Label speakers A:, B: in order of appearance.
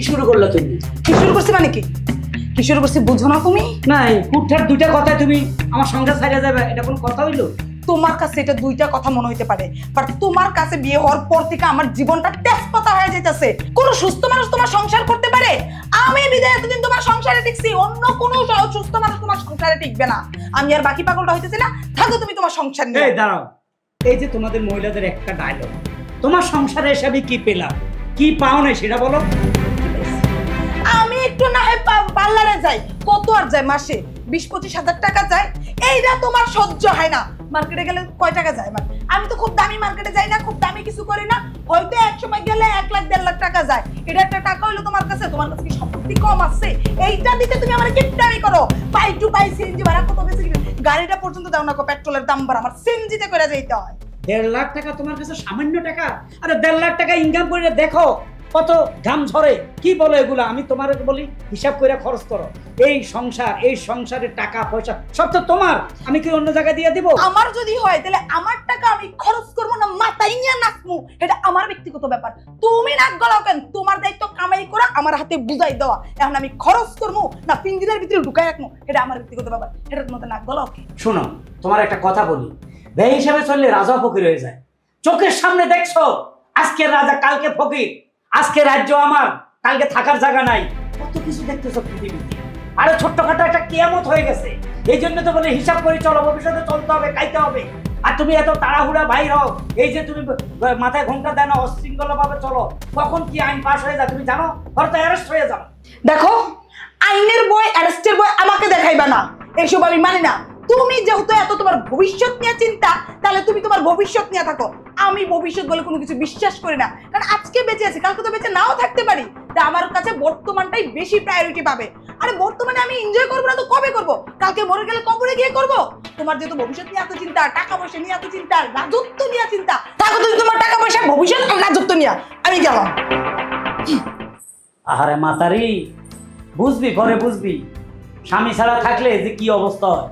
A: কি শুরু করলা তুমি?
B: কি শুরু করছি মানে কি? কি শুরু করছি বুঝো না তুমি?
A: নাই কুঠার দুইটা কথা তুমি আমার সংসার ছাড়া যাবে, এটা কোন কথা হইলো?
B: তোমার কাছে এটা দুইটা কথা মনে হইতে পারে, বাট তোমার কাছে বিয়ে হওয়ার পর থেকে আমার জীবনটা তেজপাতা হয়ে যাইতেছে। কোন সুস্থ মানুষ তোমার সংসার করতে পারে? আমি বিদায় এতদিন তোমার সংসারে টিকছি, অন্য কোনো সুস্থ মানুষ তোমার সংসারে টিকবে না। আমি আর বাকি পাগলটা হইতেছি না, থাকো তুমি তোমার সংসার নিয়ে।
A: এই দাঁড়াও, এই যে তোমাদের মহিলাদের একটা ডায়লগ, তোমার সংসারে এসে আমি কি পেলাম কি পাও না সেটা বলো।
B: আমি একটু না হয় পার্লারে যাই, কত আর যায় মাসে 20-25 হাজার টাকা যায়, এইটা তোমার সহ্য হয় না। মার্কেটে গেলে কয় টাকা যায় আমার? আমি তো খুব দামি মার্কেটে যাই না, খুব দামি কিছু করি না, হয়তো এক সময় গেলে 1 লাখ 1.5 লাখ টাকা যায়। এটা একটা টাকা হইলো তোমার কাছে? তোমার কাছে কি সম্পত্তি কম আছে? এইটা দিতে তুমি আমার কিপটামি করো। পাই টু পাই সিএনজি ভাড়া কত বেশি, গাড়িটা পর্যন্ত দাও না, পেট্রোলের দাম বাড়া, আমার সিএনজিতে করে যেতে হয়।
A: 1.5 লাখ টাকা তোমার কাছে সামান্য টাকা? আরে 1.5 লাখ টাকা ইনকাম করে দেখো কত ঘাম ঝরে। কি বলো এগুলা? আমি তোমার বলি হিসাব করে খরচ করো। এই সংসার, এই সংসারের টাকা পয়সা সব তো তোমার, আমি কি অন্য জায়গায় দিয়ে দিব?
B: আমার যদি হয় তাহলে আমার টাকা আমি খরচ করবো না মাথায় নিয়ে নাচবো, এটা আমার ব্যক্তিগত ব্যাপার। তুমি নাক গলাও কেন? তোমার দায়িত্ব কামাই করা, আমার হাতে বুঝাই দেওয়া। এখন আমি খরচ করবো না পিঞ্জিরার ভিতরে ঢুকাই রাখবো, এটা আমার ব্যক্তিগত ব্যাপার। এটা তোমাদের নাক গলাও কি?
A: শোনো, তোমার একটা কথা বলি, ব্যয় হিসাবে চললে রাজা ফকির হয়ে যায়। চোখের সামনে দেখছো আজকে রাজা কালকে ফকির, আজকে রাজ্য আমার কালকে থাকার জায়গা নাই, কত কিছু দেখতেছো পৃথিবীতে। আরে ছোট্টখাটো একটা কিয়ামত হয়ে গেছে। এই জন্য তো বলে হিসাব করে চলো, ভবিষ্যতে চলতে হবে, খাইতে হবে। আর তুমি এত তাড়াহুড়া বাইর হও, এই যে তুমি মাথায় ঘোমটা দেন, অশৃঙ্খলা ভাবে চলো, কখন কি আইন পাস হয়ে যায় তুমি জানো? হয়তো অ্যারেস্ট হয়ে যাও।
B: দেখো, আইনের বই অ্যারেস্টের বই আমাকে দেখাইবা না, এইসব আমি মানি না। তুমি যেহেতু এত তোমার ভবিষ্যৎ নিয়ে চিন্তা, তাহলে তুমি তোমার ভবিষ্যৎ নিয়ে থাকো। আমি ভবিষ্যৎ বলে কোনো কিছু বিশ্বাস করি না, কারণ আজকে বেঁচে আছি, কালকে তো বেঁচে নাও থাকতে পারি। তা আমার কাছে বর্তমানটাই বেশি প্রায়োরিটি পাবে। আরে বর্তমানে আমি এনজয় করবো না তো কবে করবো? কালকে মরে গেলে কবরে গিয়ে করবো। তোমার যেহেতু ভবিষ্যৎ নিয়ে এত চিন্তা, টাকা পয়সা নিয়ে এত চিন্তা, রাজত্ব নিয়ে চিন্তা, থাকো তুমি তোমার টাকা পয়সা ভবিষ্যৎ আর রাজত্ব নিয়ে। আমি গেলাম।
A: আহারে মাতারি, বুঝবি পরে বুঝবি, স্বামী ছাড়া থাকলে যে কি অবস্থা হয়।